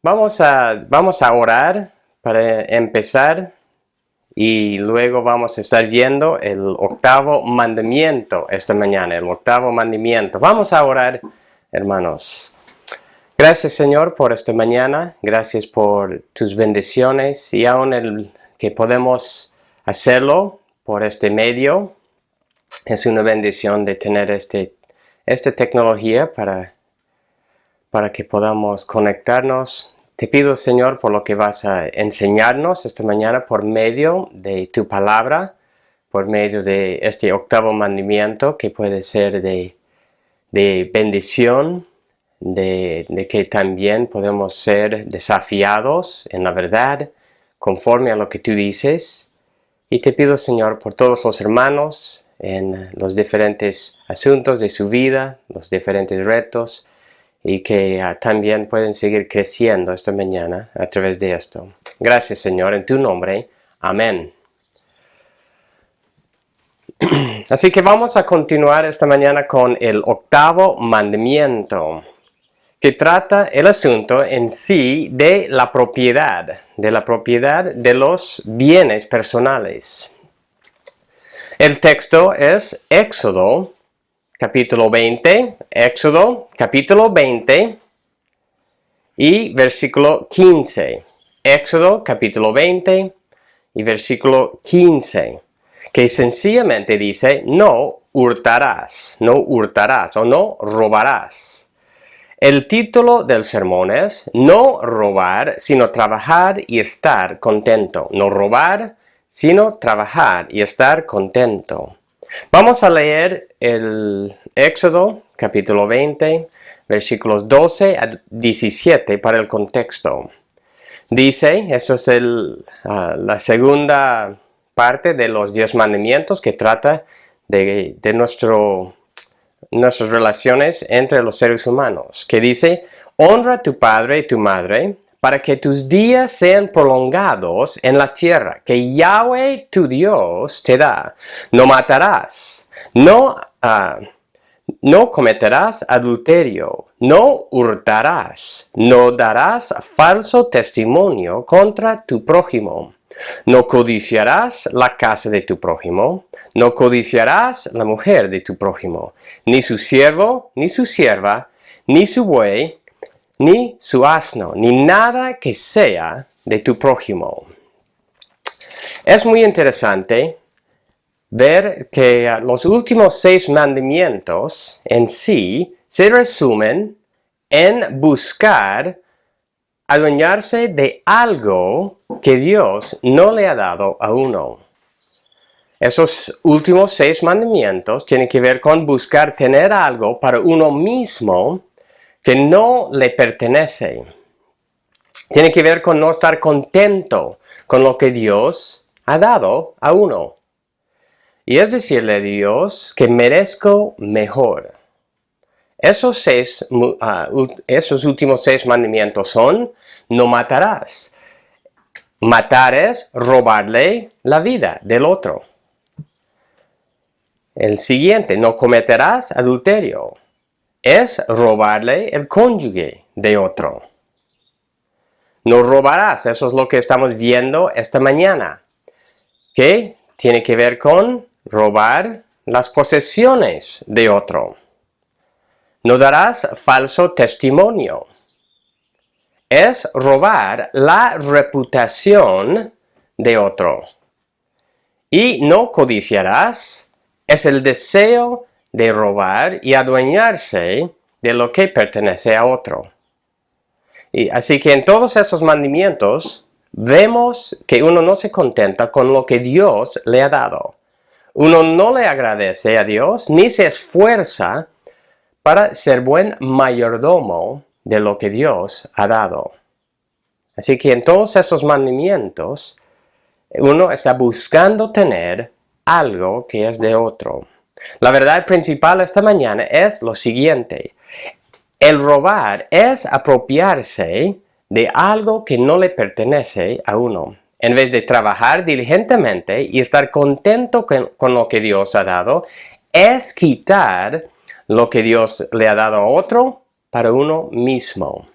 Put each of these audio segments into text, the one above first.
Vamos a orar para empezar y luego vamos a estar viendo el octavo mandamiento esta mañana, el octavo mandamiento. Vamos a orar, hermanos. Gracias, Señor, por esta mañana. Gracias por tus bendiciones y aún el que podemos hacerlo por este medio. Es una bendición de tener esta tecnología para que podamos conectarnos. Te pido, Señor, por lo que vas a enseñarnos esta mañana por medio de tu palabra, por medio de este octavo mandamiento que puede ser de bendición, de que también podemos ser desafiados en la verdad, conforme a lo que tú dices. Y te pido, Señor, por todos los hermanos en los diferentes asuntos de su vida, los diferentes retos, y que también pueden seguir creciendo esta mañana a través de esto. Gracias, Señor, en tu nombre. Amén. Así que vamos a continuar esta mañana con el octavo mandamiento, que trata el asunto en sí de la propiedad de los bienes personales. El texto es Éxodo capítulo 20 y versículo 15. Éxodo capítulo 20 y versículo 15, que sencillamente dice: no hurtarás o no robarás. El título del sermón es No robar, sino trabajar y estar contento. No robar, sino trabajar y estar contento. Vamos a leer el Éxodo capítulo 20, versículos 12 a 17 para el contexto. Dice, esto es la segunda parte de los 10 mandamientos que trata de nuestras relaciones entre los seres humanos, que dice: honra a tu padre y tu madre, para que tus días sean prolongados en la tierra que Yahweh tu Dios te da. No matarás, no cometerás adulterio, no hurtarás, no darás falso testimonio contra tu prójimo, no codiciarás la casa de tu prójimo, no codiciarás la mujer de tu prójimo, ni su siervo, ni su sierva, ni su buey, ni su asno, ni nada que sea de tu prójimo. Es muy interesante ver que los últimos 6 mandamientos en sí se resumen en buscar adueñarse de algo que Dios no le ha dado a uno. Esos últimos 6 mandamientos tienen que ver con buscar tener algo para uno mismo que no le pertenece. Tiene que ver con no estar contento con lo que Dios ha dado a uno. Y es decirle a Dios que merezco mejor. Esos últimos 6 mandamientos son: no matarás. Matar es robarle la vida del otro. El siguiente: no cometerás adulterio. Es robarle el cónyuge de otro. No robarás, eso es lo que estamos viendo esta mañana, que tiene que ver con robar las posesiones de otro. No darás falso testimonio. Es robar la reputación de otro. Y no codiciarás, es el deseo de robar y adueñarse de lo que pertenece a otro. Y así que en todos esos mandamientos vemos que uno no se contenta con lo que Dios le ha dado. Uno no le agradece a Dios ni se esfuerza para ser buen mayordomo de lo que Dios ha dado. Así que en todos esos mandamientos uno está buscando tener algo que es de otro. La verdad principal esta mañana es lo siguiente: el robar es apropiarse de algo que no le pertenece a uno. En vez de trabajar diligentemente y estar contento con lo que Dios ha dado, es quitar lo que Dios le ha dado a otro para uno mismo.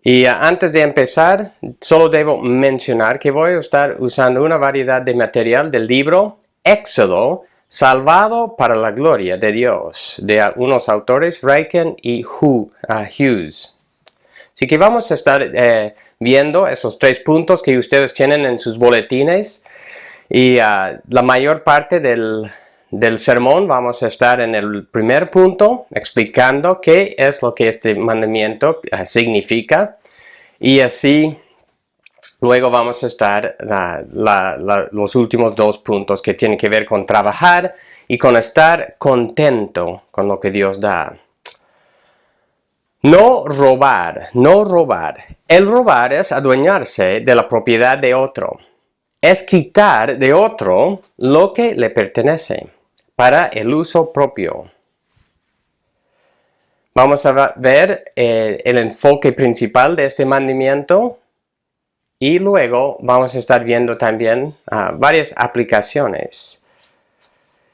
Y antes de empezar, solo debo mencionar que voy a estar usando una variedad de material del libro Éxodo, Salvado para la Gloria de Dios, de unos autores Reichen y Hughes. Así que vamos a estar viendo esos 3 puntos que ustedes tienen en sus boletines. Y la mayor parte del sermón vamos a estar en el primer punto, explicando qué es lo que este mandamiento significa. Y así luego vamos a estar los últimos 2 puntos que tienen que ver con trabajar y con estar contento con lo que Dios da. No robar, no robar. El robar es adueñarse de la propiedad de otro. Es quitar de otro lo que le pertenece para el uso propio. Vamos a ver el enfoque principal de este mandamiento y luego vamos a estar viendo también varias aplicaciones.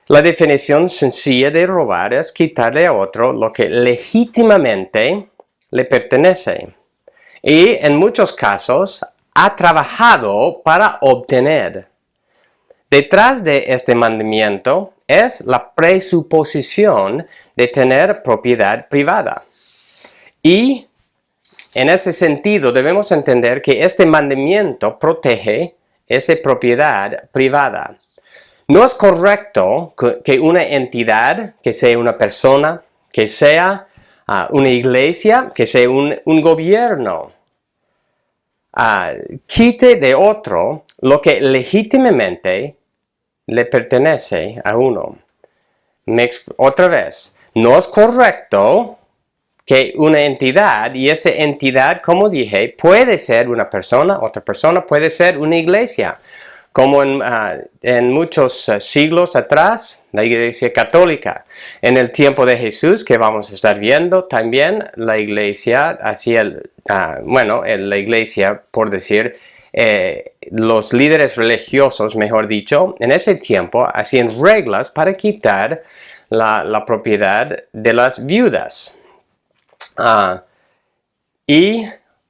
La definición sencilla de robar es quitarle a otro lo que legítimamente le pertenece y en muchos casos ha trabajado para obtener. Detrás de este mandamiento es la presuposición de tener propiedad privada. Y en ese sentido debemos entender que este mandamiento protege esa propiedad privada. No es correcto que una entidad, que sea una persona, que sea una iglesia, que sea un gobierno, quite de otro lo que legítimamente le pertenece a uno. Otra vez, no es correcto que una entidad, y esa entidad, como dije, puede ser una persona, otra persona puede ser una iglesia, como en muchos siglos atrás, la Iglesia Católica. En el tiempo de Jesús, que vamos a estar viendo también, la iglesia hacía, la iglesia, por decir, los líderes religiosos, mejor dicho, en ese tiempo hacían reglas para quitar la propiedad de las viudas. Y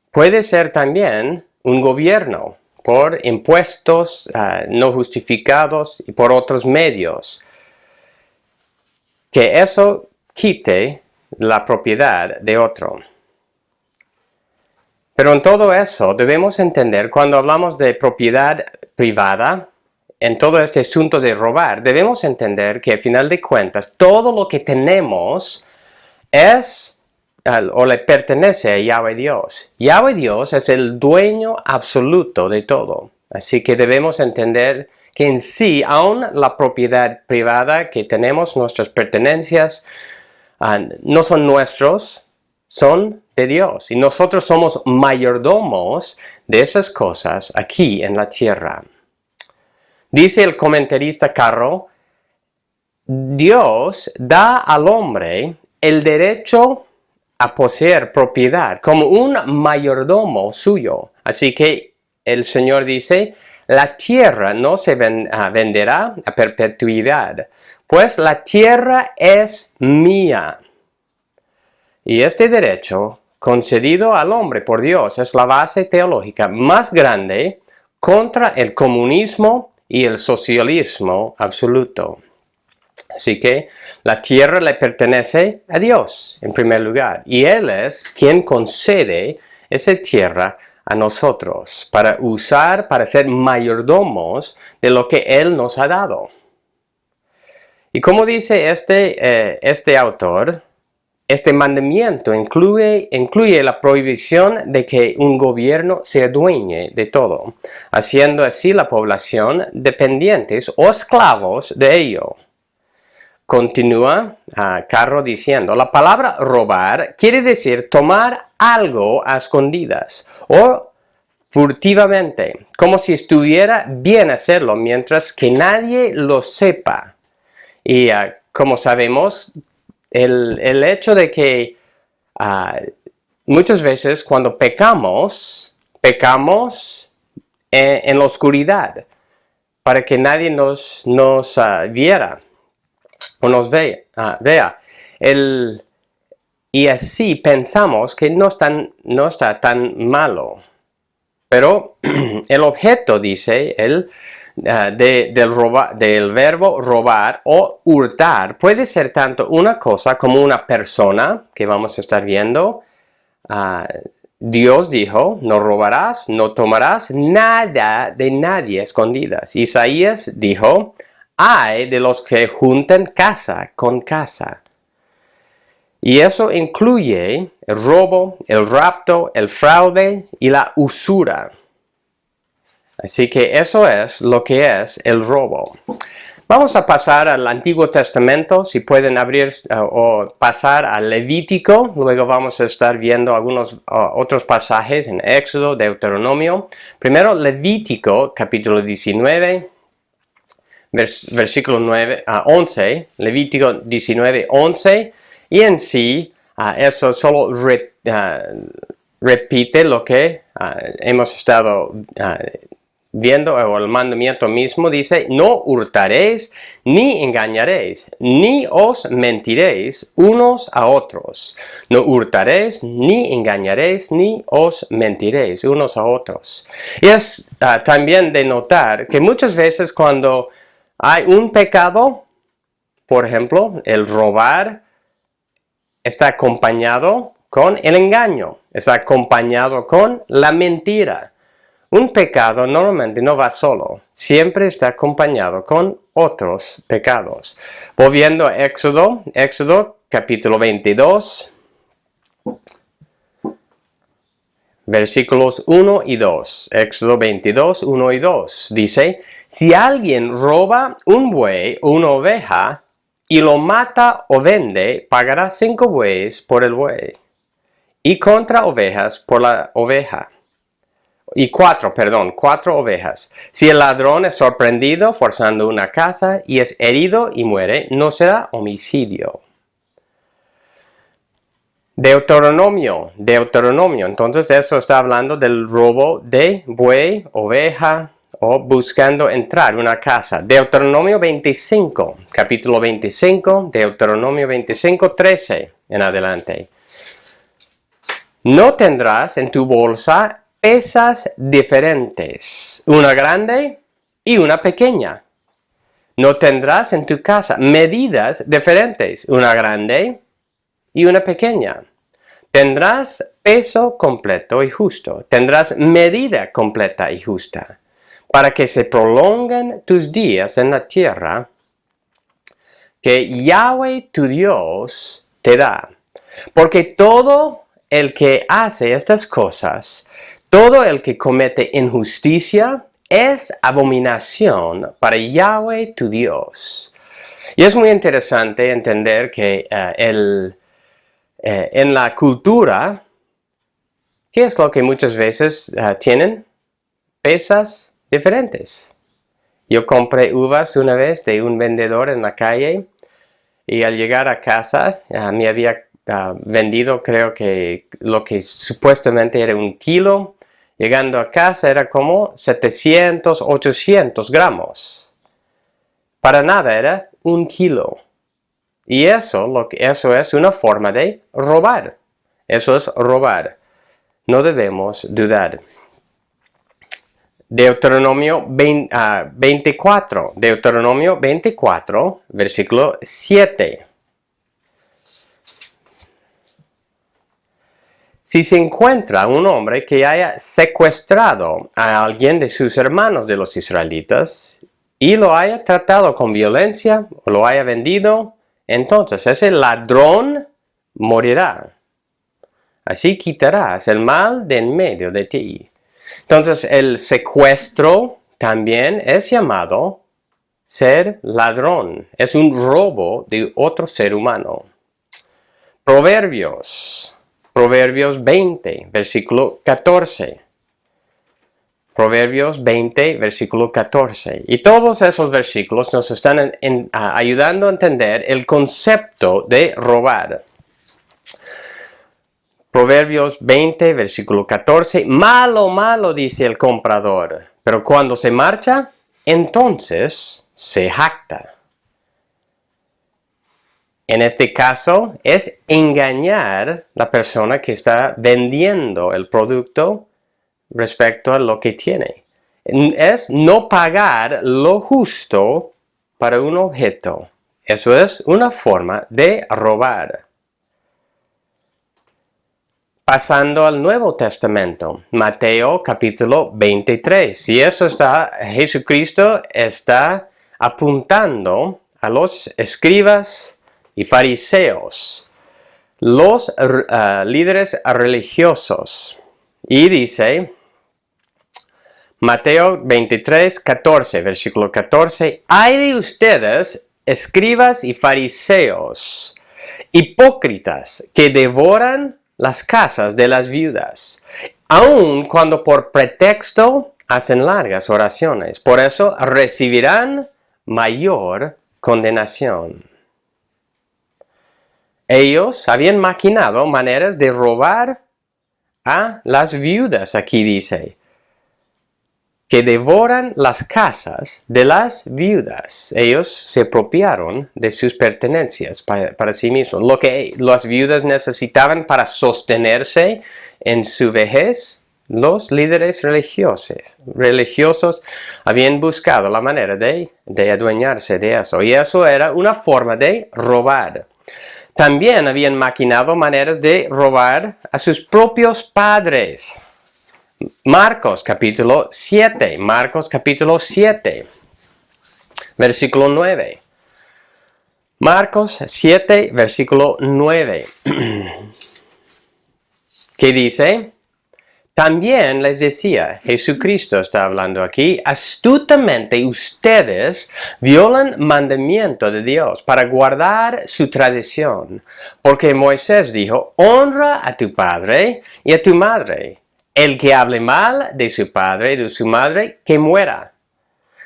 puede ser también un gobierno por impuestos no justificados y por otros medios. Que eso quite la propiedad de otro. Pero en todo eso debemos entender, cuando hablamos de propiedad privada, en todo este asunto de robar, debemos entender que al final de cuentas todo lo que tenemos es o le pertenece a Yahweh Dios. Yahweh Dios es el dueño absoluto de todo. Así que debemos entender que en sí, aún la propiedad privada que tenemos, nuestras pertenencias, no son nuestros, son de Dios. Y nosotros somos mayordomos de esas cosas aquí en la tierra. Dice el comentarista Carro, Dios da al hombre el derecho a poseer propiedad como un mayordomo suyo. Así que el Señor dice, la tierra no se venderá a perpetuidad, pues la tierra es mía. Y este derecho concedido al hombre por Dios es la base teológica más grande contra el comunismo y el socialismo absoluto. Así que la tierra le pertenece a Dios en primer lugar y Él es quien concede esa tierra a nosotros para usar, para ser mayordomos de lo que Él nos ha dado. Y como dice este autor, este mandamiento incluye la prohibición de que un gobierno se adueñe de todo, haciendo así la población dependientes o esclavos de ello. Continúa Carro diciendo, la palabra robar quiere decir tomar algo a escondidas o furtivamente, como si estuviera bien hacerlo mientras que nadie lo sepa. Y como sabemos, el hecho de que muchas veces cuando pecamos en la oscuridad, para que nadie nos viera o nos vea. y así pensamos que no está tan malo. Pero el objeto, dice del verbo robar o hurtar, puede ser tanto una cosa como una persona, que vamos a estar viendo. Dios dijo, no robarás, no tomarás nada de nadie escondidas. Isaías dijo, ay de los que juntan casa con casa. Y eso incluye el robo, el rapto, el fraude y la usura. Así que eso es lo que es el robo. Vamos a pasar al Antiguo Testamento, si pueden abrir o pasar al Levítico. Luego vamos a estar viendo algunos otros pasajes en Éxodo, Deuteronomio. Primero Levítico, capítulo 19, versículo 11. Levítico 19, 11. Y en sí, eso solo repite lo que hemos estado viendo, o el mandamiento mismo dice, no hurtaréis, ni engañaréis, ni os mentiréis unos a otros. No hurtaréis, ni engañaréis, ni os mentiréis unos a otros. Y es también de notar que muchas veces cuando hay un pecado, por ejemplo, el robar, está acompañado con el engaño, está acompañado con la mentira. Un pecado normalmente no va solo, siempre está acompañado con otros pecados. Volviendo a Éxodo capítulo 22, versículos 1 y 2. Éxodo 22, 1 y 2. Dice, si alguien roba un buey o una oveja y lo mata o vende, pagará 5 bueyes por el buey y contra ovejas por la oveja. Y 4 ovejas. Si el ladrón es sorprendido forzando una casa y es herido y muere, no será homicidio. Deuteronomio. Entonces eso está hablando del robo de buey, oveja o buscando entrar a una casa. Deuteronomio 25, capítulo 25, Deuteronomio 25, 13 en adelante. No tendrás en tu bolsa pesas diferentes, una grande y una pequeña. No tendrás en tu casa medidas diferentes, una grande y una pequeña. Tendrás peso completo y justo. Tendrás medida completa y justa, para que se prolonguen tus días en la tierra que Yahweh tu Dios te da. Porque todo el que hace estas cosas, todo el que comete injusticia, es abominación para Yahweh tu Dios. Y es muy interesante entender que en la cultura, ¿qué es lo que muchas veces tienen? Pesas diferentes. Yo compré uvas una vez de un vendedor en la calle y al llegar a casa me había vendido, creo que lo que supuestamente era 1 kilo. Llegando a casa era como 700, 800 gramos. Para nada, era 1 kilo. Y eso es una forma de robar. Eso es robar. No debemos dudar. Deuteronomio 24. Deuteronomio 24, versículo 7. Si se encuentra un hombre que haya secuestrado a alguien de sus hermanos de los israelitas y lo haya tratado con violencia o lo haya vendido, entonces ese ladrón morirá. Así quitarás el mal de en medio de ti. Entonces el secuestro también es llamado ser ladrón. Es un robo de otro ser humano. Proverbios 20, versículo 14. Proverbios 20, versículo 14. Y todos esos versículos nos están ayudando a entender el concepto de robar. Proverbios 20, versículo 14. Malo, malo, dice el comprador, pero cuando se marcha, entonces se jacta. En este caso es engañar a la persona que está vendiendo el producto respecto a lo que tiene. Es no pagar lo justo para un objeto. Eso es una forma de robar. Pasando al Nuevo Testamento, Mateo capítulo 23. Y eso Jesucristo está apuntando a los escribas y fariseos, los líderes religiosos. Y dice, Mateo 23, 14, versículo 14, «Ay de ustedes, escribas y fariseos, hipócritas, que devoran las casas de las viudas, aun cuando por pretexto hacen largas oraciones. Por eso recibirán mayor condenación». Ellos habían maquinado maneras de robar a las viudas, aquí dice, que devoran las casas de las viudas. Ellos se apropiaron de sus pertenencias para sí mismos. Lo que las viudas necesitaban para sostenerse en su vejez, los líderes religiosos habían buscado la manera de adueñarse de eso. Y eso era una forma de robar. También habían maquinado maneras de robar a sus propios padres. Marcos capítulo 7, versículo 9. Marcos 7, versículo 9. ¿Qué dice? También les decía, Jesucristo está hablando aquí, astutamente ustedes violan mandamiento de Dios para guardar su tradición, porque Moisés dijo, honra a tu padre y a tu madre. El que hable mal de su padre y de su madre, que muera.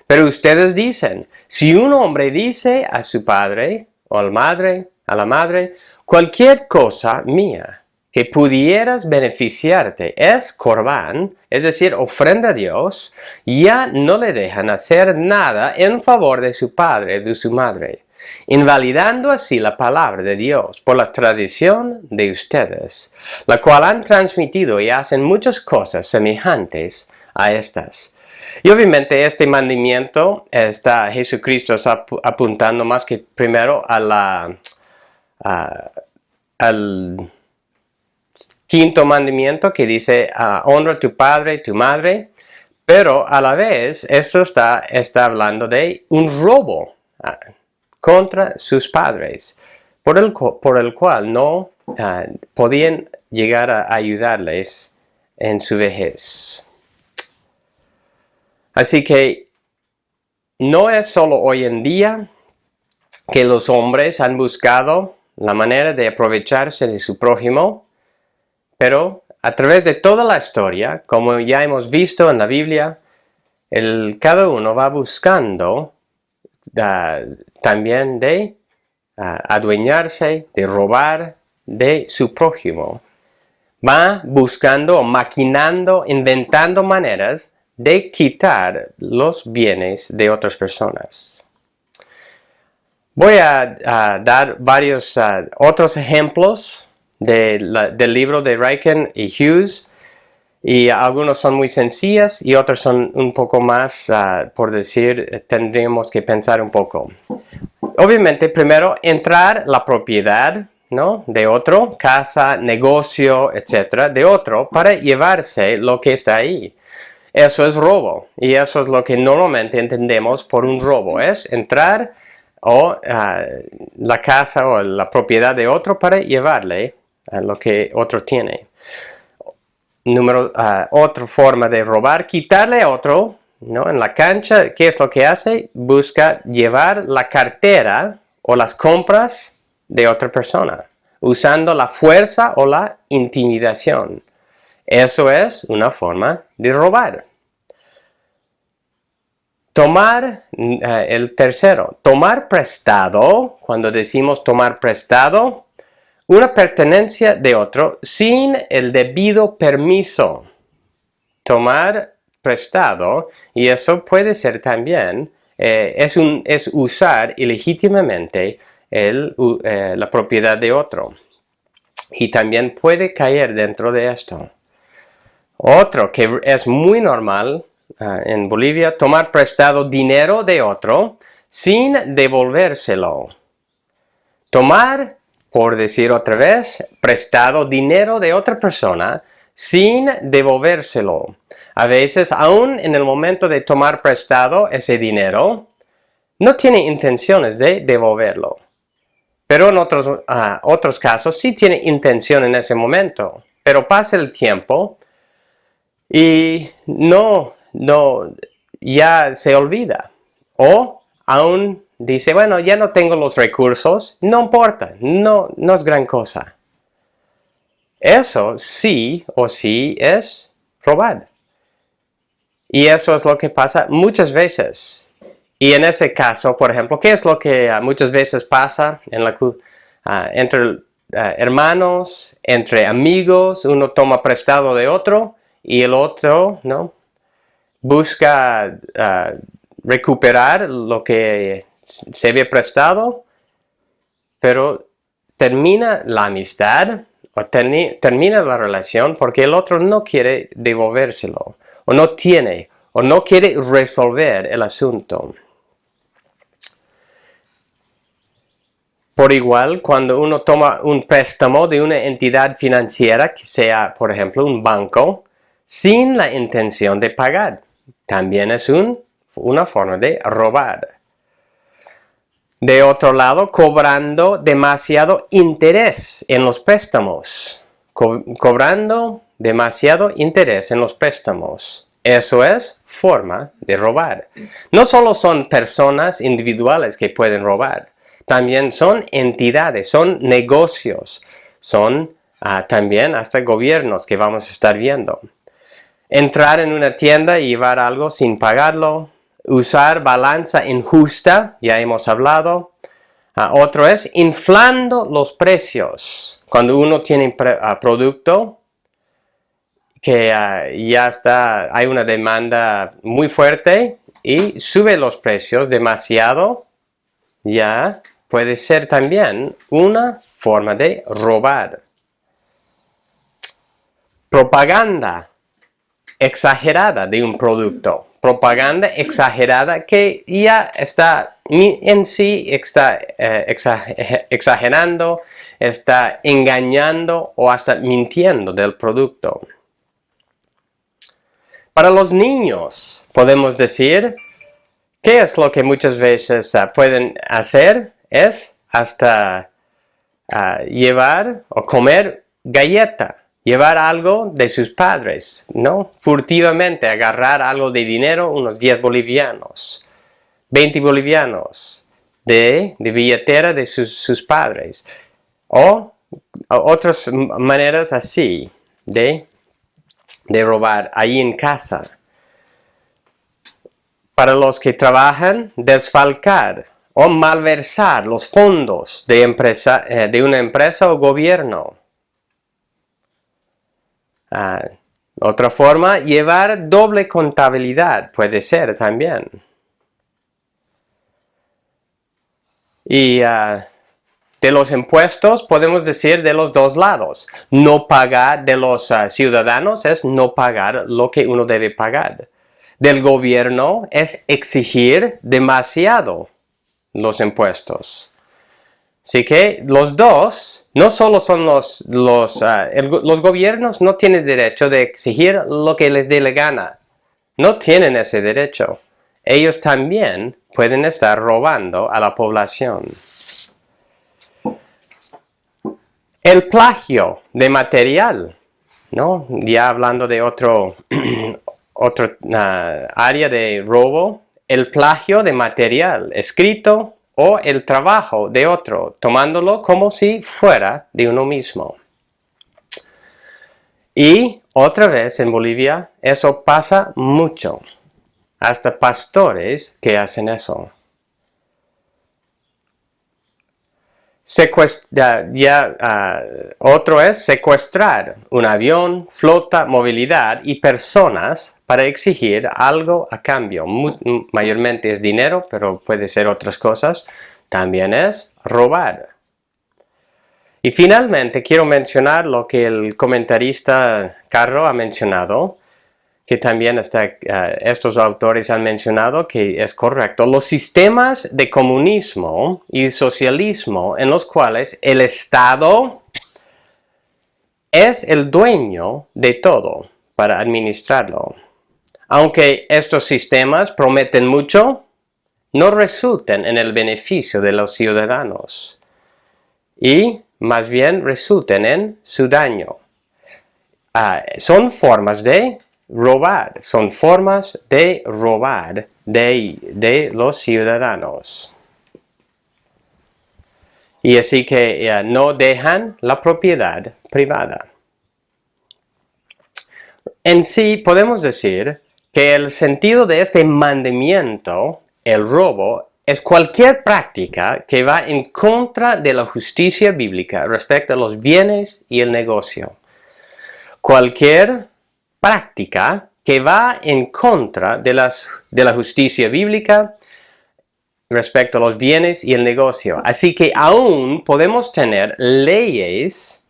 Pero ustedes dicen, si un hombre dice a su padre o a la madre, cualquier cosa mía que pudieras beneficiarte es corbán, es decir, ofrenda a Dios, ya no le dejan hacer nada en favor de su padre o de su madre, invalidando así la palabra de Dios por la tradición de ustedes, la cual han transmitido y hacen muchas cosas semejantes a estas. Y obviamente este mandamiento Jesucristo está apuntando más que primero al quinto mandamiento que dice honra a tu padre y tu madre, pero a la vez esto está hablando de un robo contra sus padres, por el cual no podían llegar a ayudarles en su vejez. Así que no es solo hoy en día que los hombres han buscado la manera de aprovecharse de su prójimo, pero a través de toda la historia, como ya hemos visto en la Biblia, cada uno va buscando también de adueñarse, de robar de su prójimo. Va buscando o maquinando, inventando maneras de quitar los bienes de otras personas. Voy a dar varios otros ejemplos del libro de Ryken y Hughes, y algunos son muy sencillas y otros son un poco más, por decir, tendríamos que pensar un poco. Obviamente, primero, entrar la propiedad, ¿no?, de otro, casa, negocio, etcétera, de otro, para llevarse lo que está ahí. Eso es robo, y eso es lo que normalmente entendemos por un robo, es entrar la casa o la propiedad de otro para llevarle lo que otro tiene. Otra forma de robar, quitarle a otro, ¿no?, en la cancha. ¿Qué es lo que hace? Busca llevar la cartera o las compras de otra persona, usando la fuerza o la intimidación. Eso es una forma de robar. El tercero, tomar prestado. Cuando decimos tomar prestado, una pertenencia de otro sin el debido permiso. Tomar prestado, y eso puede ser también, es usar ilegítimamente la propiedad de otro. Y también puede caer dentro de esto. Otro que es muy normal en Bolivia, tomar prestado dinero de otro sin devolvérselo. Tomar, por decir otra vez, prestado dinero de otra persona sin devolvérselo. A veces, aún en el momento de tomar prestado ese dinero, no tiene intenciones de devolverlo. Pero en otros casos sí tiene intención en ese momento. Pero pasa el tiempo y ya se olvida. O aún dice, bueno, ya no tengo los recursos, no importa, no es gran cosa. Eso sí o sí es robar. Y eso es lo que pasa muchas veces. Y en ese caso, por ejemplo, ¿qué es lo que muchas veces pasa entre hermanos, entre amigos? Uno toma prestado de otro y el otro, ¿no?, busca recuperar lo que se había prestado, pero termina la amistad o termina la relación porque el otro no quiere devolvérselo, o no quiere resolver el asunto. Por igual, cuando uno toma un préstamo de una entidad financiera, que sea, por ejemplo, un banco, sin la intención de pagar, también es una forma de robar. De otro lado, cobrando demasiado interés en los préstamos. Cobrando demasiado interés en los préstamos. Eso es forma de robar. No solo son personas individuales que pueden robar. También son entidades, son negocios, son también hasta gobiernos que vamos a estar viendo. Entrar en una tienda y llevar algo sin pagarlo. Usar balanza injusta, ya hemos hablado. Otro es inflando los precios. Cuando uno tiene producto que hay una demanda muy fuerte y sube los precios demasiado, ya puede ser también una forma de robar. Propaganda exagerada de un producto. Propaganda exagerada que ya está en sí exagerando, está engañando o hasta mintiendo del producto. Para los niños podemos decir, ¿qué es lo que muchas veces pueden hacer? Es hasta llevar o comer galleta. Llevar algo de sus padres, ¿no? Furtivamente agarrar algo de dinero, unos 10 bolivianos, 20 bolivianos de billetera de sus padres. O otras maneras así de robar ahí en casa. Para los que trabajan, desfalcar o malversar los fondos de una empresa o gobierno. Otra forma, llevar doble contabilidad puede ser también. Y de los impuestos podemos decir de los dos lados. No pagar de los ciudadanos es no pagar lo que uno debe pagar. Del gobierno es exigir demasiado los impuestos. Así que los dos, no solo son los gobiernos no tienen derecho de exigir lo que les dé la gana. No tienen ese derecho. Ellos también pueden estar robando a la población. El plagio de material, ¿no? Ya hablando de otro área de robo, el plagio de material escrito o el trabajo de otro, tomándolo como si fuera de uno mismo. Y otra vez en Bolivia eso pasa mucho. Hasta pastores que hacen eso. Otro es secuestrar un avión, flota, movilidad y personas para exigir algo a cambio. Mayormente es dinero, pero puede ser otras cosas. también es robar. Y finalmente quiero mencionar lo que el comentarista Carro ha mencionado, que también estos autores han mencionado que es correcto. Los sistemas de comunismo y socialismo en los cuales el Estado es el dueño de todo para administrarlo. Aunque estos sistemas prometen mucho, no resultan en el beneficio de los ciudadanos y más bien resultan en su daño. Son formas de robar de los ciudadanos. Y así que no dejan la propiedad privada. En sí podemos decir que el sentido de este mandamiento, el robo, es cualquier práctica que va en contra de la justicia bíblica respecto a los bienes y el negocio. Cualquier práctica que va en contra de la justicia bíblica respecto a los bienes y el negocio. Así que aún podemos tener leyes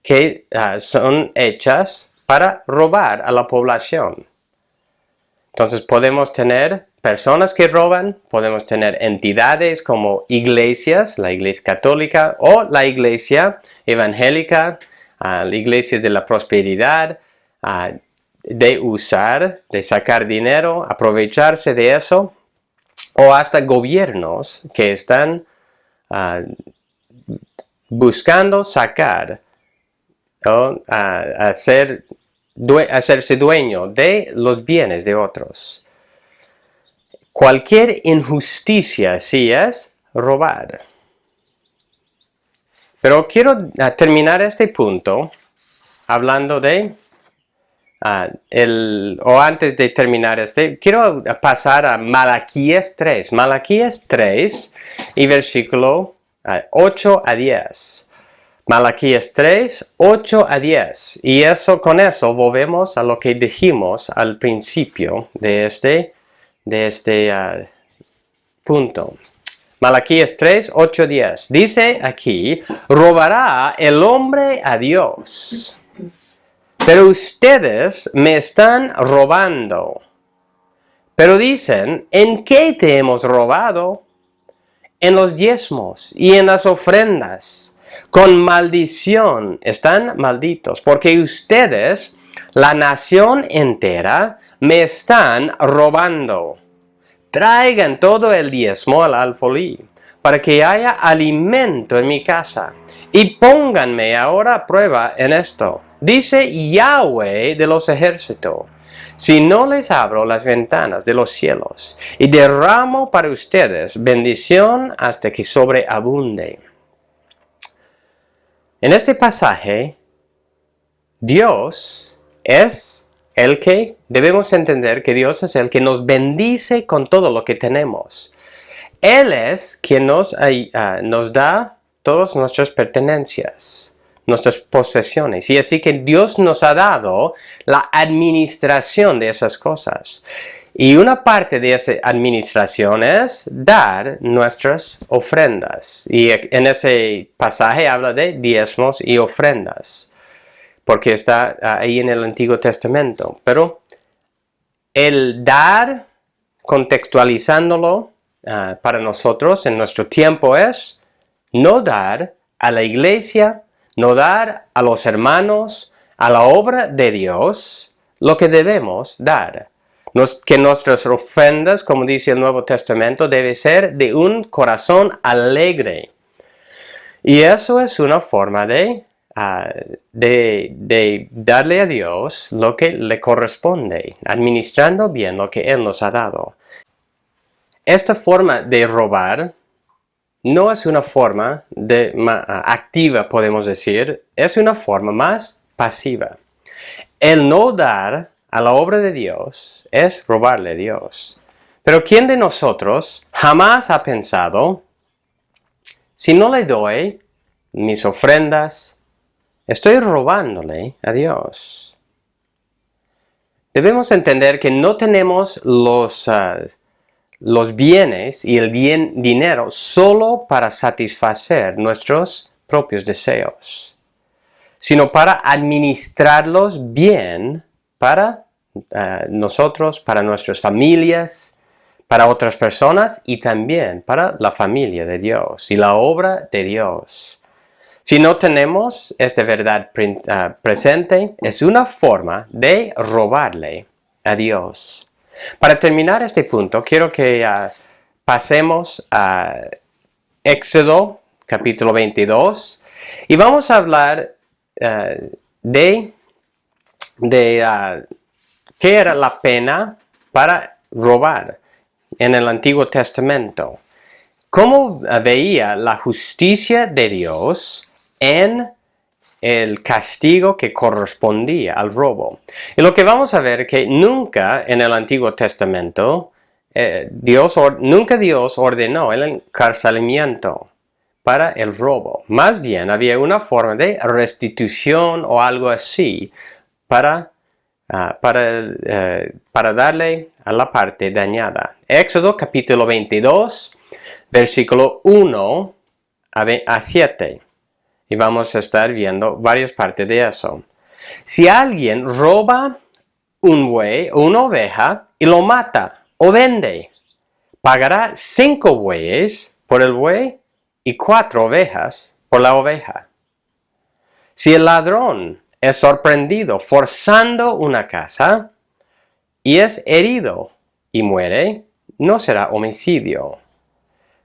que son hechas para robar a la población. Entonces podemos tener personas que roban, podemos tener entidades como iglesias, la iglesia católica o la iglesia evangélica, la iglesia de la prosperidad, de sacar dinero, aprovecharse de eso, o hasta gobiernos que están buscando sacar o hacerse dueño de los bienes de otros. Cualquier injusticia sí es robar. Pero quiero terminar este punto hablando de, antes de terminar quiero pasar a Malaquías 3. Malaquías 3 y versículo 8 a 10. Malaquías 3, 8 a 10. Y con eso volvemos a lo que dijimos al principio de este punto. Malaquías 3, 8, 10. Dice aquí, robará el hombre a Dios. Pero ustedes me están robando. Pero dicen, ¿en qué te hemos robado? En los diezmos y en las ofrendas. Con maldición están malditos, porque ustedes, la nación entera, me están robando. Traigan todo el diezmo al alfolí, para que haya alimento en mi casa, y pónganme ahora a prueba en esto. Dice Yahweh de los ejércitos, si no les abro las ventanas de los cielos, y derramo para ustedes bendición hasta que sobreabunde. En este pasaje, Dios es el que, debemos entender que Dios es el que nos bendice con todo lo que tenemos. Él es quien nos da todas nuestras pertenencias, nuestras posesiones. Y así que Dios nos ha dado la administración de esas cosas. Y una parte de esa administración es dar nuestras ofrendas. Y en ese pasaje habla de diezmos y ofrendas, porque está ahí en el Antiguo Testamento. Pero el dar, contextualizándolo para nosotros en nuestro tiempo, es no dar a la iglesia, no dar a los hermanos, a la obra de Dios, lo que debemos dar. Que nuestras ofrendas, como dice el Nuevo Testamento, debe ser de un corazón alegre. Y eso es una forma de darle a Dios lo que le corresponde, administrando bien lo que Él nos ha dado. Esta forma de robar no es una forma activa, podemos decir, es una forma más pasiva. El no dar a la obra de Dios es robarle a Dios. Pero ¿quién de nosotros jamás ha pensado, si no le doy mis ofrendas, estoy robándole a Dios? Debemos entender que no tenemos los bienes y el dinero solo para satisfacer nuestros propios deseos, sino para administrarlos bien para nosotros, para nuestras familias, para otras personas y también para la familia de Dios y la obra de Dios. Si no tenemos esta verdad presente, es una forma de robarle a Dios. Para terminar este punto, quiero que pasemos a Éxodo capítulo 22 y vamos a hablar de qué era la pena para robar en el Antiguo Testamento. Cómo veía la justicia de Dios en el castigo que correspondía al robo. Y lo que vamos a ver es que nunca en el Antiguo Testamento nunca Dios ordenó el encarcelamiento para el robo. Más bien había una forma de restitución o algo así para darle a la parte dañada. Éxodo capítulo 22, versículo 1 a 7. Y vamos a estar viendo varias partes de eso. Si alguien roba un buey o una oveja y lo mata o vende, pagará 5 bueyes por el buey y 4 ovejas por la oveja. Si el ladrón es sorprendido forzando una casa y es herido y muere, no será homicidio.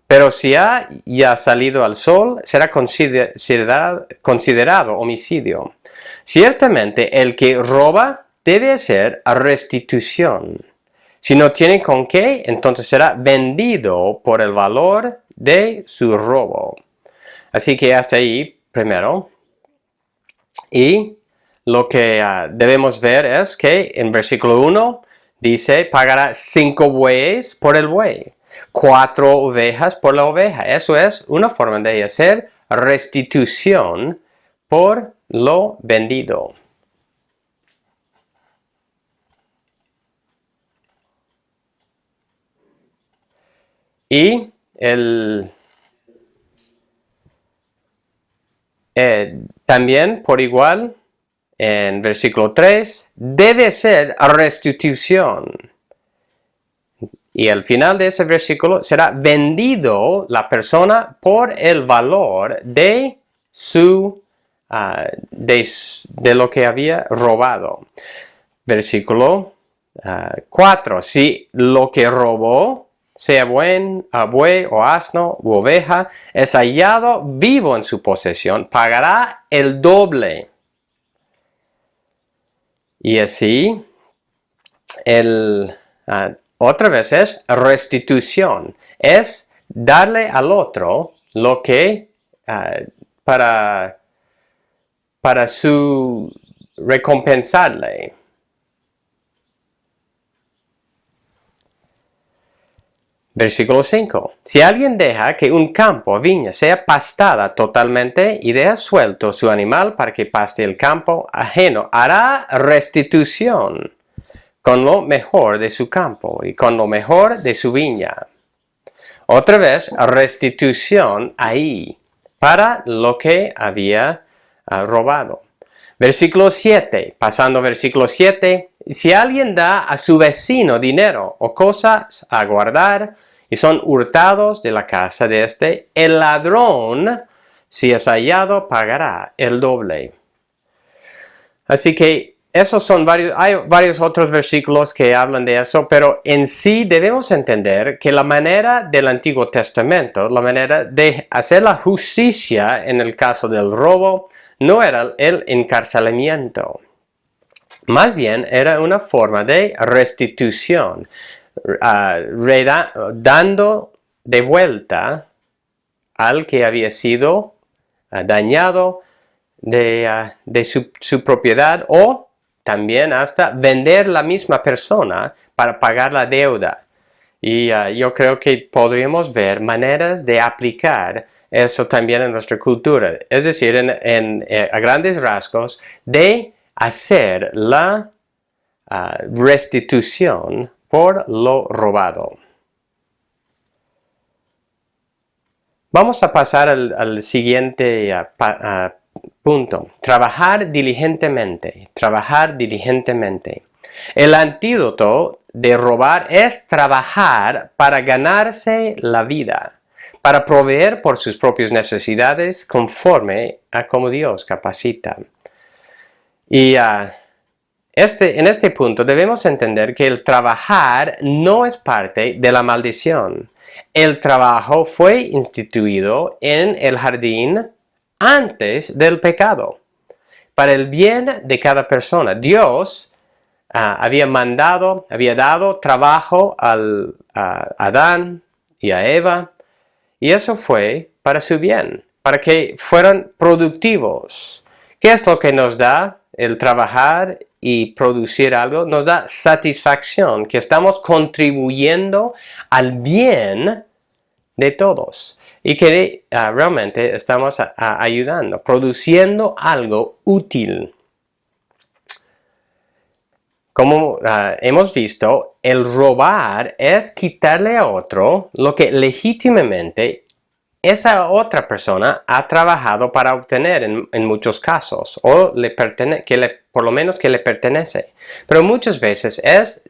Pero si ha ya salido al sol, será considerado homicidio. Ciertamente el que roba debe hacer restitución. Si no tiene con qué, entonces será vendido por el valor de su robo. Así que hasta ahí primero. Y lo que debemos ver es que en versículo 1 dice, pagará 5 bueyes por el buey, 4 ovejas por la oveja. Eso es una forma de hacer restitución por lo vendido. Y también por igual, en versículo 3, debe ser restitución. Y al final de ese versículo será vendido la persona por el valor de lo que había robado. Versículo 4. Si lo que robó, sea buey o asno u oveja, es hallado vivo en su posesión, pagará el doble. Y así, otra vez es restitución. Es darle al otro lo que para su recompensarle. Versículo 5. Si alguien deja que un campo o viña sea pastada totalmente y deja suelto su animal para que paste el campo ajeno, hará restitución con lo mejor de su campo y con lo mejor de su viña. Otra vez, restitución ahí para lo que había robado. Versículo 7, pasando a versículo 7, si alguien da a su vecino dinero o cosas a guardar y son hurtados de la casa de este, el ladrón, si es hallado, pagará el doble. Así que esos son hay varios otros versículos que hablan de eso, pero en sí debemos entender que la manera del Antiguo Testamento, la manera de hacer la justicia en el caso del robo, no era el encarcelamiento. Más bien era una forma de restitución, dando de vuelta al que había sido dañado de su propiedad, o también hasta vender la misma persona para pagar la deuda. Y yo creo que podríamos ver maneras de aplicar eso también en nuestra cultura. Es decir, a grandes rasgos, de hacer la restitución por lo robado. Vamos a pasar al siguiente punto. Trabajar diligentemente. Trabajar diligentemente. El antídoto de robar es trabajar para ganarse la vida, para proveer por sus propias necesidades conforme a como Dios capacita. Y en este punto debemos entender que el trabajar no es parte de la maldición. El trabajo fue instituido en el jardín antes del pecado, para el bien de cada persona. Dios había dado trabajo a Adán y a Eva, y eso fue para su bien, para que fueran productivos. ¿Qué es lo que nos da el trabajar y producir algo? Nos da satisfacción, que estamos contribuyendo al bien de todos y que realmente estamos ayudando, produciendo algo útil. Como hemos visto, el robar es quitarle a otro lo que legítimamente esa otra persona ha trabajado para obtener en muchos casos, o por lo menos que le pertenece. Pero muchas veces es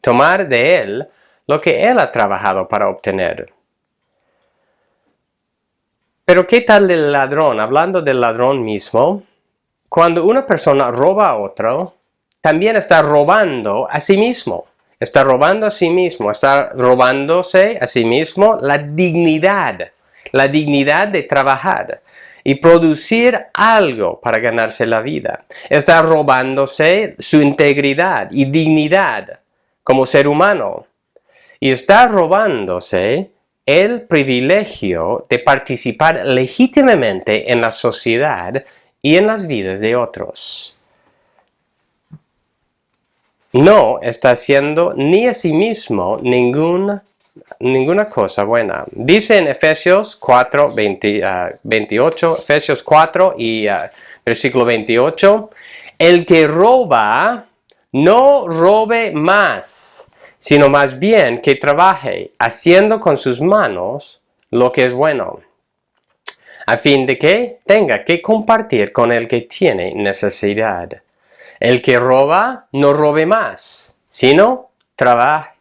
tomar de él lo que él ha trabajado para obtener. Pero ¿qué tal el ladrón? Hablando del ladrón mismo, cuando una persona roba a otro, también está robando a sí mismo. Está robando a sí mismo, está robándose a sí mismo la dignidad de trabajar y producir algo para ganarse la vida. Está robándose su integridad y dignidad como ser humano. Y está robándose el privilegio de participar legítimamente en la sociedad y en las vidas de otros. No está haciendo ni a sí mismo ninguna cosa buena. Dice en Efesios 4, 28, Efesios 4 y versículo 28, el que roba, no robe más, sino más bien que trabaje, haciendo con sus manos lo que es bueno, a fin de que tenga que compartir con el que tiene necesidad. El que roba, no robe más, sino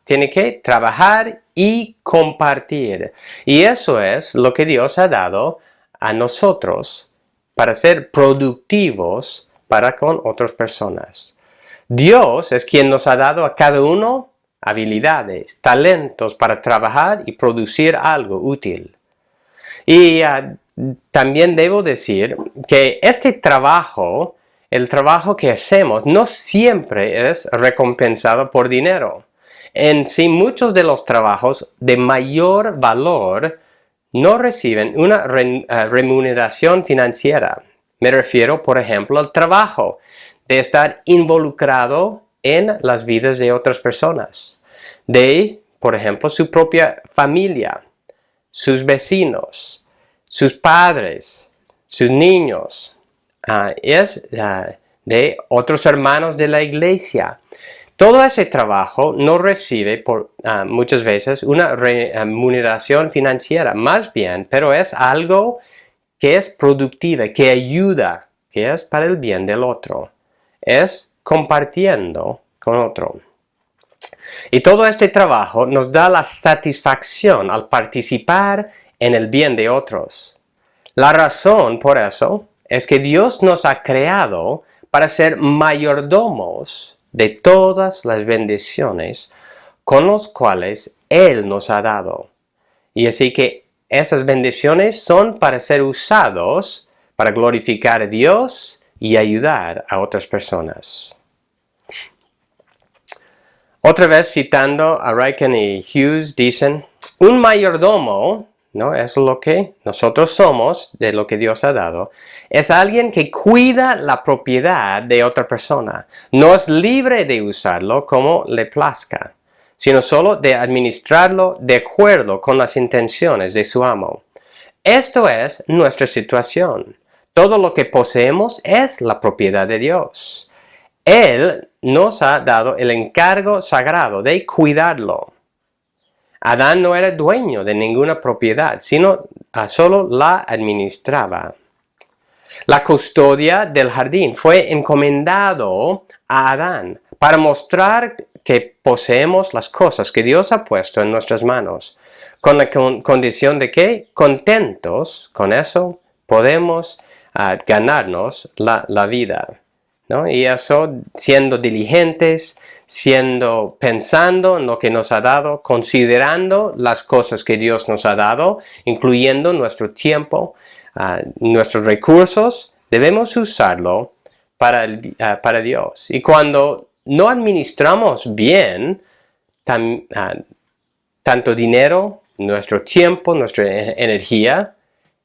tiene que trabajar y compartir. Y eso es lo que Dios ha dado a nosotros para ser productivos para con otras personas. Dios es quien nos ha dado a cada uno habilidades, talentos para trabajar y producir algo útil. Y también debo decir que este trabajo, el trabajo que hacemos, no siempre es recompensado por dinero. En sí, muchos de los trabajos de mayor valor no reciben una remuneración financiera. Me refiero, por ejemplo, al trabajo de estar involucrado en las vidas de otras personas, de, por ejemplo, su propia familia, sus vecinos, sus padres, sus niños, de otros hermanos de la iglesia. Todo ese trabajo no recibe muchas veces una remuneración financiera, más bien, pero es algo que es productiva, que ayuda, que es para el bien del otro. Es compartiendo con otro. Y todo este trabajo nos da la satisfacción al participar en el bien de otros. La razón por eso es que Dios nos ha creado para ser mayordomos de todas las bendiciones con las cuales Él nos ha dado. Y así que esas bendiciones son para ser usados para glorificar a Dios y ayudar a otras personas. Otra vez citando a Ryken y Hughes dicen, un mayordomo, ¿no? Es lo que nosotros somos, de lo que Dios ha dado, es alguien que cuida la propiedad de otra persona. No es libre de usarlo como le plazca, sino solo de administrarlo de acuerdo con las intenciones de su amo. Esto es nuestra situación. Todo lo que poseemos es la propiedad de Dios. Él nos ha dado el encargo sagrado de cuidarlo. Adán no era dueño de ninguna propiedad, sino solo la administraba. La custodia del jardín fue encomendado a Adán para mostrar que poseemos las cosas que Dios ha puesto en nuestras manos, con la condición de que, contentos con eso, podemos ganarnos la vida, ¿no? Y eso siendo diligentes, pensando en lo que nos ha dado, considerando las cosas que Dios nos ha dado, incluyendo nuestro tiempo, nuestros recursos, debemos usarlo para Dios. Y cuando no administramos bien tanto dinero, nuestro tiempo, nuestra energía,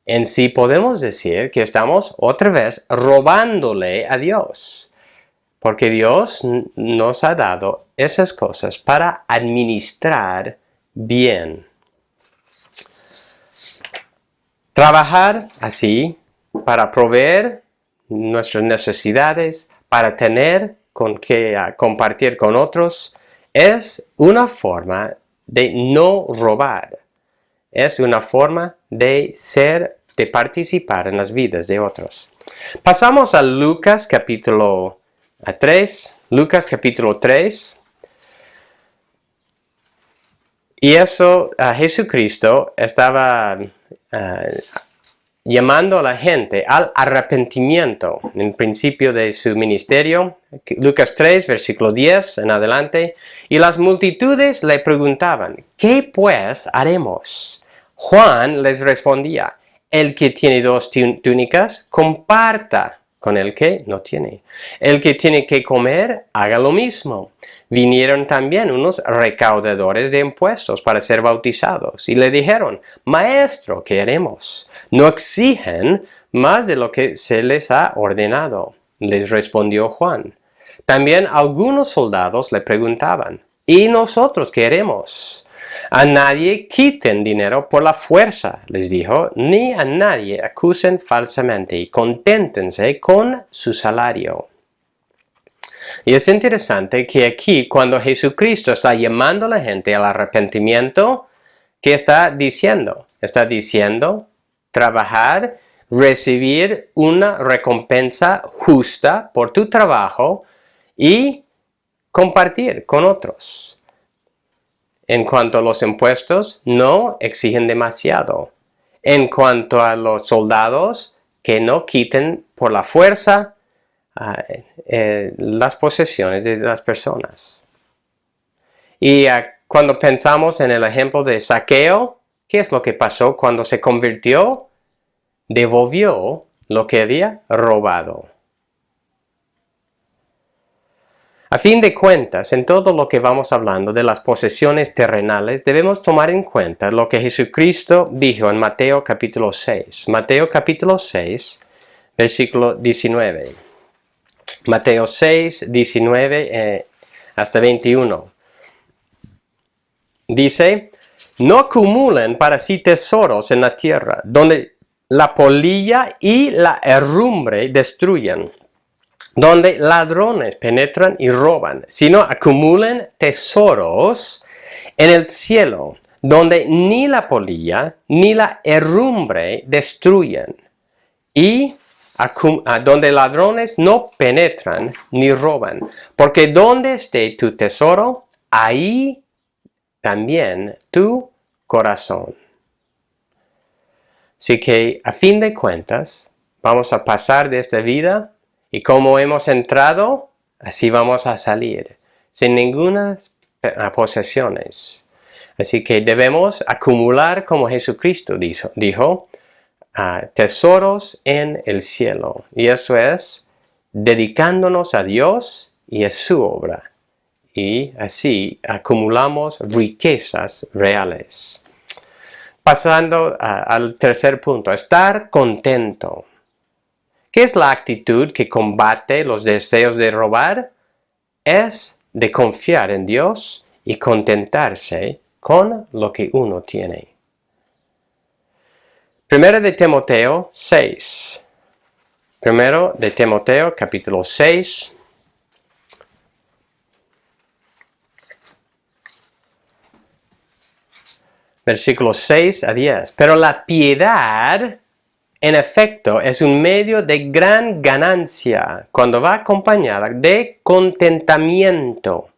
en sí podemos decir que estamos otra vez robándole a Dios. Porque Dios nos ha dado esas cosas para administrar bien. Trabajar así para proveer nuestras necesidades, para tener con qué compartir con otros, es una forma de no robar. Es una forma de participar en las vidas de otros. Pasamos a Lucas capítulo 3. Lucas capítulo 3. Y eso, Jesucristo estaba llamando a la gente al arrepentimiento en el principio de su ministerio. Lucas 3, versículo 10 en adelante. Y las multitudes le preguntaban, ¿qué pues haremos? Juan les respondía, el que tiene 2 túnicas, comparta con el que no tiene. El que tiene que comer, haga lo mismo. Vinieron también unos recaudadores de impuestos para ser bautizados y le dijeron, Maestro, ¿qué haremos? No exigen más de lo que se les ha ordenado. Les respondió Juan. También algunos soldados le preguntaban, ¿y nosotros qué haremos? A nadie quiten dinero por la fuerza, les dijo, ni a nadie acusen falsamente y conténtense con su salario. Y es interesante que aquí, cuando Jesucristo está llamando a la gente al arrepentimiento, ¿qué está diciendo? Está diciendo trabajar, recibir una recompensa justa por tu trabajo y compartir con otros. En cuanto a los impuestos, no exigen demasiado. En cuanto a los soldados, que no quiten por la fuerza las posesiones de las personas. Y cuando pensamos en el ejemplo de Zaqueo, ¿qué es lo que pasó cuando se convirtió? Devolvió lo que había robado. A fin de cuentas, en todo lo que vamos hablando de las posesiones terrenales, debemos tomar en cuenta lo que Jesucristo dijo en Mateo capítulo 6. Mateo capítulo 6, versículo 19. Mateo 6, 19 hasta 21. Dice, no acumulen para sí tesoros en la tierra, donde la polilla y la herrumbre destruyen, donde ladrones penetran y roban, sino acumulen tesoros en el cielo, donde ni la polilla ni la herrumbre destruyen, y donde ladrones no penetran ni roban, porque donde esté tu tesoro, ahí también tu corazón. Así que, a fin de cuentas, vamos a pasar de esta vida y como hemos entrado, así vamos a salir, sin ninguna posesiones. Así que debemos acumular como Jesucristo dijo, tesoros en el cielo. Y eso es dedicándonos a Dios y a su obra. Y así acumulamos riquezas reales. Pasando al tercer punto, estar contento. ¿Qué es la actitud que combate los deseos de robar? Es de confiar en Dios y contentarse con lo que uno tiene. Primero de Timoteo 6. Primero de Timoteo capítulo 6. Versículos 6 a 10. Pero la piedad, en efecto, es un medio de gran ganancia cuando va acompañada de contentamiento.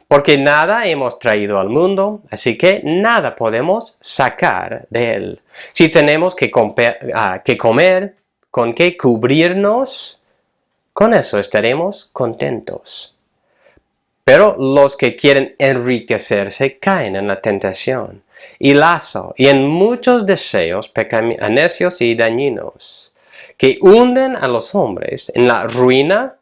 Porque nada hemos traído al mundo, así que nada podemos sacar de él. Si tenemos que comer, con qué cubrirnos, con eso estaremos contentos. Pero los que quieren enriquecerse caen en la tentación y lazo y en muchos deseos necios y dañinos, que hunden a los hombres en la ruina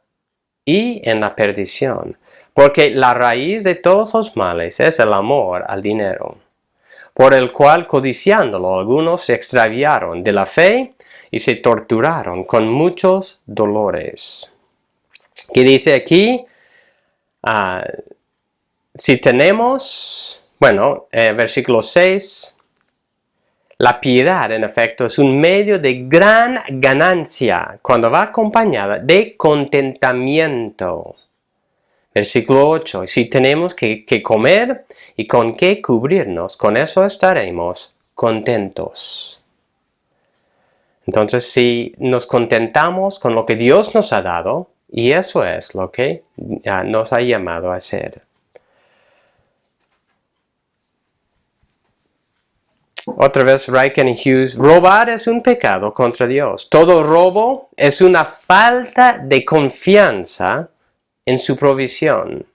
y en la perdición. Porque la raíz de todos los males es el amor al dinero, por el cual codiciándolo algunos se extraviaron de la fe y se torturaron con muchos dolores. ¿Qué dice aquí? Si tenemos, versículo 6, la piedad en efecto es un medio de gran ganancia cuando va acompañada de contentamiento. Versículo 8, si tenemos que comer y con qué cubrirnos, con eso estaremos contentos. Entonces, si nos contentamos con lo que Dios nos ha dado, y eso es lo que nos ha llamado a hacer. Otra vez Ryken y Hughes, robar es un pecado contra Dios. Todo robo es una falta de confianza en su provisión.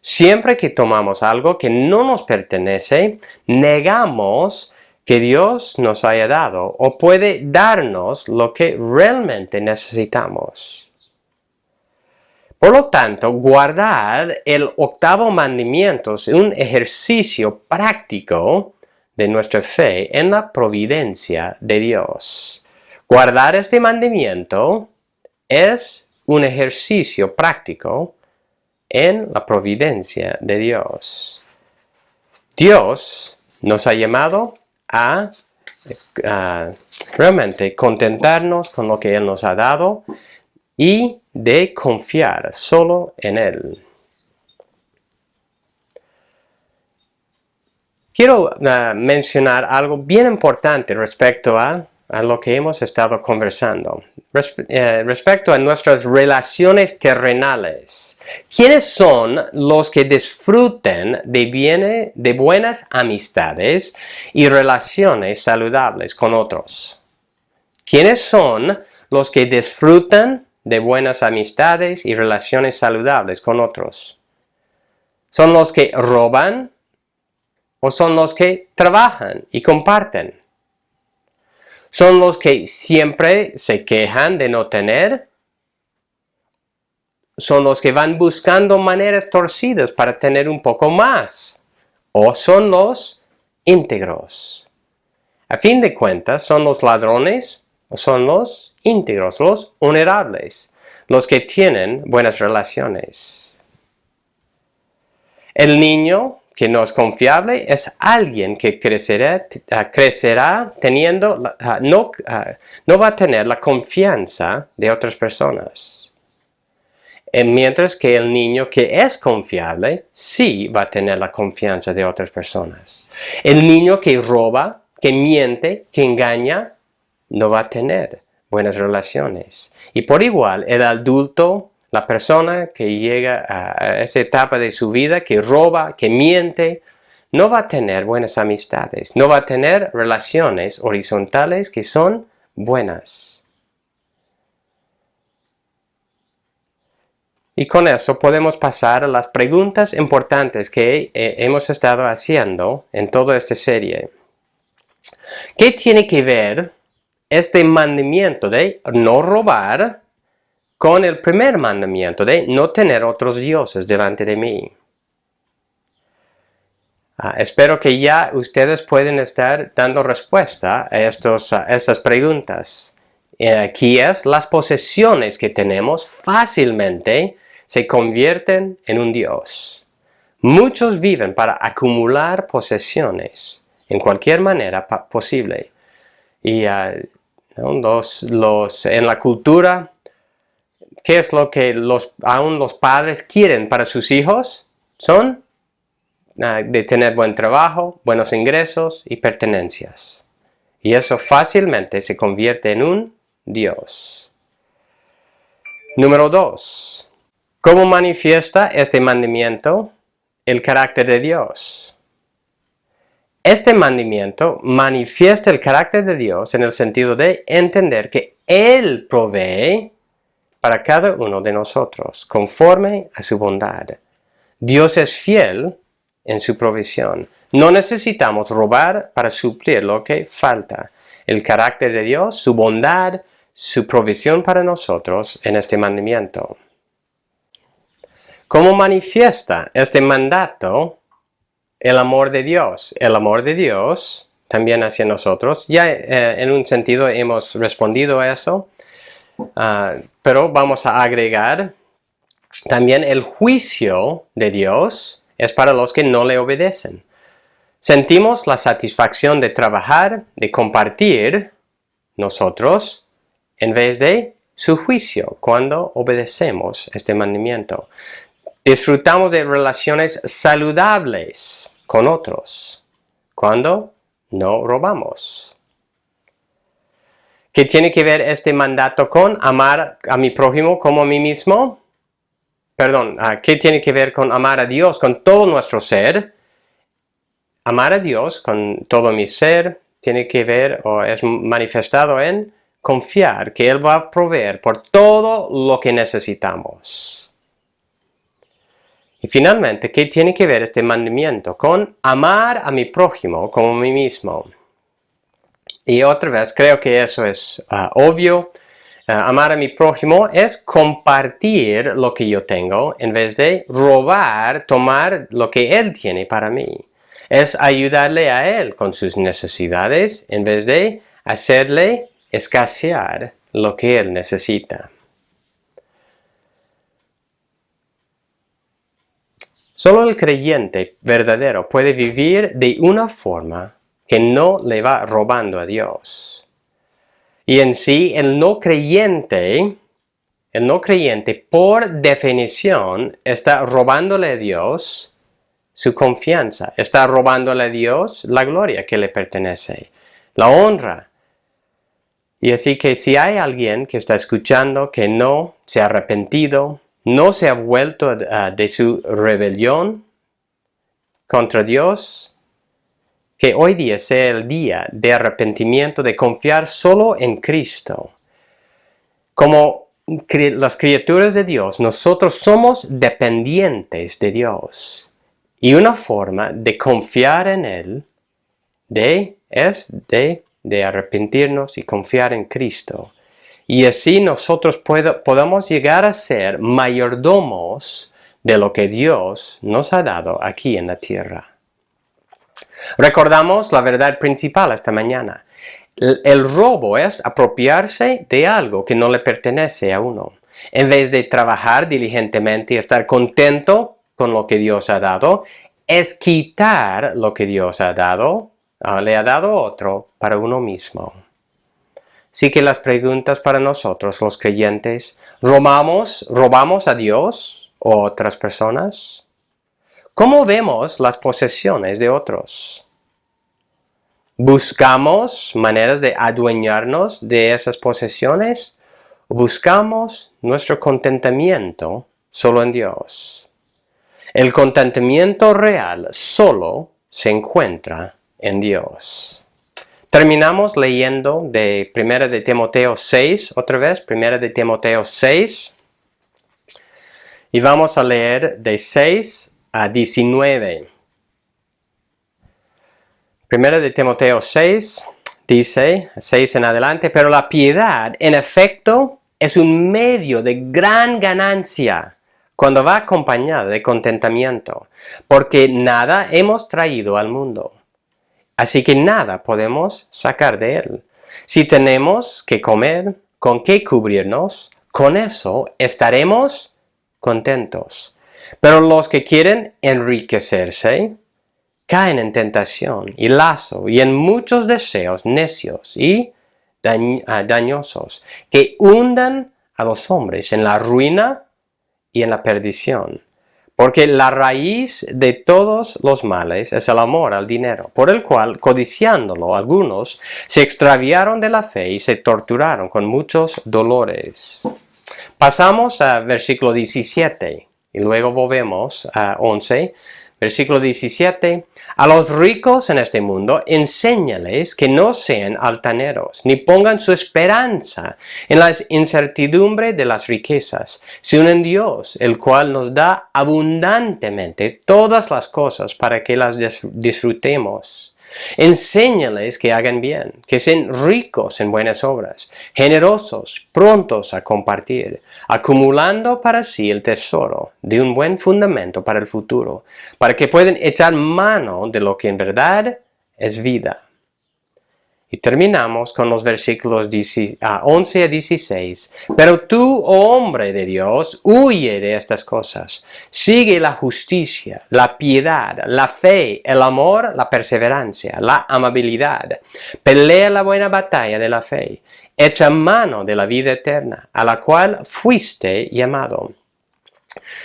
Siempre que tomamos algo que no nos pertenece, negamos que Dios nos haya dado o puede darnos lo que realmente necesitamos. Por lo tanto, guardar el octavo mandamiento es un ejercicio práctico de nuestra fe en la providencia de Dios. Guardar este mandamiento es un ejercicio práctico en la providencia de Dios. Dios nos ha llamado a realmente contentarnos con lo que Él nos ha dado y de confiar solo en Él. Quiero mencionar algo bien importante respecto a lo que hemos estado conversando. Respecto a nuestras relaciones terrenales. ¿Quiénes son los que disfruten de buenas amistades y relaciones saludables con otros? ¿Quiénes son los que disfrutan de buenas amistades y relaciones saludables con otros? ¿Son los que roban o son los que trabajan y comparten? ¿Son los que siempre se quejan de no tener? ¿Son los que van buscando maneras torcidas para tener un poco más? ¿O son los íntegros? A fin de cuentas, ¿son los ladrones o son los íntegros, los honorables, los que tienen buenas relaciones? El niño que no es confiable es alguien que crecerá teniendo, no va a tener la confianza de otras personas. Mientras que el niño que es confiable sí va a tener la confianza de otras personas. El niño que roba, que miente, que engaña, no va a tener buenas relaciones. Y por igual, el adulto, la persona que llega a esa etapa de su vida, que roba, que miente, no va a tener buenas amistades, no va a tener relaciones horizontales que son buenas. Y con eso podemos pasar a las preguntas importantes que hemos estado haciendo en toda esta serie. ¿Qué tiene que ver este mandamiento de no robar con el primer mandamiento de no tener otros dioses delante de mí? Espero que ya ustedes pueden estar dando respuesta a estas preguntas. Aquí es, las posesiones que tenemos fácilmente se convierten en un dios. Muchos viven para acumular posesiones en cualquier manera posible. Y en la cultura, ¿qué es lo que aún los padres quieren para sus hijos? Son de tener buen trabajo, buenos ingresos y pertenencias. Y eso fácilmente se convierte en un Dios. Número 2. ¿Cómo manifiesta este mandamiento el carácter de Dios? Este mandamiento manifiesta el carácter de Dios en el sentido de entender que Él provee para cada uno de nosotros, conforme a su bondad. Dios es fiel en su provisión. No necesitamos robar para suplir lo que falta. El carácter de Dios, su bondad, su provisión para nosotros en este mandamiento. ¿Cómo manifiesta este mandato el amor de Dios? El amor de Dios también hacia nosotros. Ya en un sentido hemos respondido a eso, pero vamos a agregar también el juicio de Dios es para los que no le obedecen. Sentimos la satisfacción de trabajar, de compartir nosotros, en vez de su juicio cuando obedecemos este mandamiento. Disfrutamos de relaciones saludables con otros cuando no robamos. ¿Qué tiene que ver este mandato con amar a mi prójimo como a mí mismo? ¿Qué tiene que ver con amar a Dios con todo nuestro ser? Amar a Dios con todo mi ser tiene que ver o es manifestado en confiar que Él va a proveer por todo lo que necesitamos. Y finalmente, ¿qué tiene que ver este mandamiento con amar a mi prójimo como a mí mismo? Y otra vez, creo que eso es obvio. Amar a mi prójimo es compartir lo que yo tengo en vez de robar, tomar lo que Él tiene para mí. Es ayudarle a Él con sus necesidades en vez de hacerle escasear lo que Él necesita. Solo el creyente verdadero puede vivir de una forma que no le va robando a Dios. Y en sí, el no creyente por definición está robándole a Dios su confianza, está robándole a Dios la gloria que le pertenece, la honra. Y así que si hay alguien que está escuchando que no se ha arrepentido, no se ha vuelto de su rebelión contra Dios, que hoy día sea el día de arrepentimiento, de confiar solo en Cristo. Como las criaturas de Dios, nosotros somos dependientes de Dios. Y una forma de confiar en Él es de arrepentirnos y confiar en Cristo. Y así nosotros podamos llegar a ser mayordomos de lo que Dios nos ha dado aquí en la tierra. Recordamos la verdad principal esta mañana. El robo es apropiarse de algo que no le pertenece a uno. En vez de trabajar diligentemente y estar contento con lo que Dios ha dado, es quitar lo que Dios ha dado, le ha dado otro para uno mismo. Así que las preguntas para nosotros, los creyentes, ¿robamos a Dios o a otras personas? ¿Cómo vemos las posesiones de otros? ¿Buscamos maneras de adueñarnos de esas posesiones? ¿O buscamos nuestro contentamiento solo en Dios? El contentamiento real solo se encuentra en Dios. Terminamos leyendo de 1 de Timoteo 6, otra vez, 1 de Timoteo 6. Y vamos a leer de 6 a 19. 1 de Timoteo 6 dice, 6 en adelante, pero la piedad, en efecto, es un medio de gran ganancia cuando va acompañada de contentamiento, porque nada hemos traído al mundo, así que nada podemos sacar de él. Si tenemos que comer, con qué cubrirnos, con eso estaremos contentos. Pero los que quieren enriquecerse, caen en tentación y lazo y en muchos deseos necios y dañosos que hundan a los hombres en la ruina y en la perdición. Porque la raíz de todos los males es el amor al dinero, por el cual, codiciándolo, algunos se extraviaron de la fe y se torturaron con muchos dolores. Pasamos al versículo 17 y luego volvemos a 11. Versículo 17. A los ricos en este mundo, enséñales que no sean altaneros, ni pongan su esperanza en la incertidumbre de las riquezas, sino en Dios, el cual nos da abundantemente todas las cosas para que las disfrutemos. Enséñales que hagan bien, que sean ricos en buenas obras, generosos, prontos a compartir, acumulando para sí el tesoro de un buen fundamento para el futuro, para que puedan echar mano de lo que en verdad es vida. Y terminamos con los versículos 11 a 16. Pero tú, oh hombre de Dios, huye de estas cosas. Sigue la justicia, la piedad, la fe, el amor, la perseverancia, la amabilidad. Pelea la buena batalla de la fe. Echa mano de la vida eterna, a la cual fuiste llamado,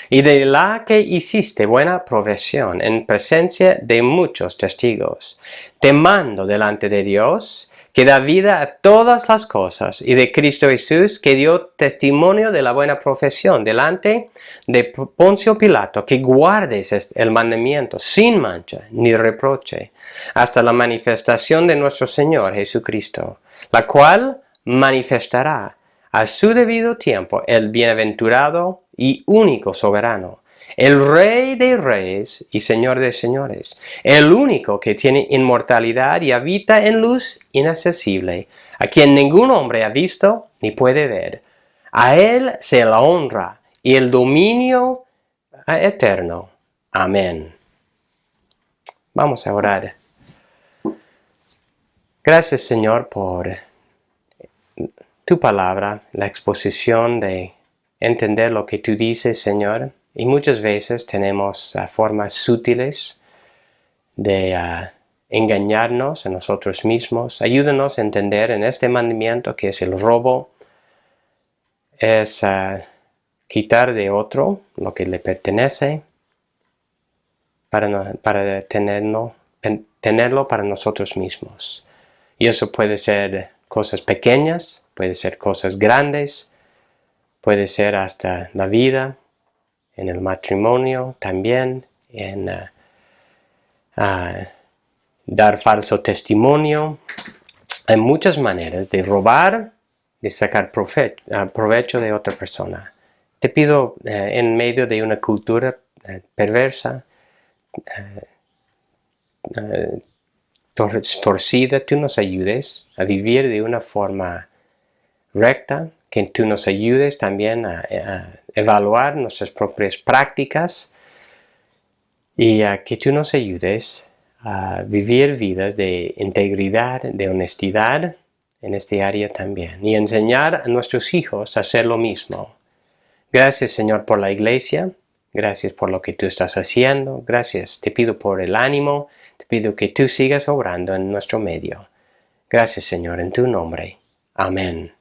y de la que hiciste buena profesión en presencia de muchos testigos. Te mando delante de Dios, que da vida a todas las cosas, y de Cristo Jesús, que dio testimonio de la buena profesión delante de Poncio Pilato, que guardes el mandamiento sin mancha ni reproche, hasta la manifestación de nuestro Señor Jesucristo, la cual manifestará a su debido tiempo el bienaventurado y único soberano, el Rey de reyes y Señor de señores, el único que tiene inmortalidad y habita en luz inaccesible, a quien ningún hombre ha visto ni puede ver. A él sea la honra y el dominio eterno. Amén. Vamos a orar. Gracias, Señor, por tu palabra, la exposición de entender lo que tú dices, Señor. Y muchas veces tenemos formas sutiles de engañarnos a nosotros mismos. Ayúdanos a entender en este mandamiento que es el robo, es quitar de otro lo que le pertenece para tenerlo para nosotros mismos. Y eso puede ser cosas pequeñas, puede ser cosas grandes, puede ser hasta la vida, en el matrimonio también, en dar falso testimonio. Hay muchas maneras de robar, de sacar provecho de otra persona. Te pido, en medio de una cultura perversa, torcida, tú nos ayudes a vivir de una forma recta, que tú nos ayudes también a evaluar nuestras propias prácticas y que tú nos ayudes a vivir vidas de integridad, de honestidad en este área también y enseñar a nuestros hijos a hacer lo mismo. Gracias, Señor, por la iglesia. Gracias por lo que tú estás haciendo. Gracias, te pido por el ánimo. Te pido que tú sigas obrando en nuestro medio. Gracias, Señor, en tu nombre. Amén.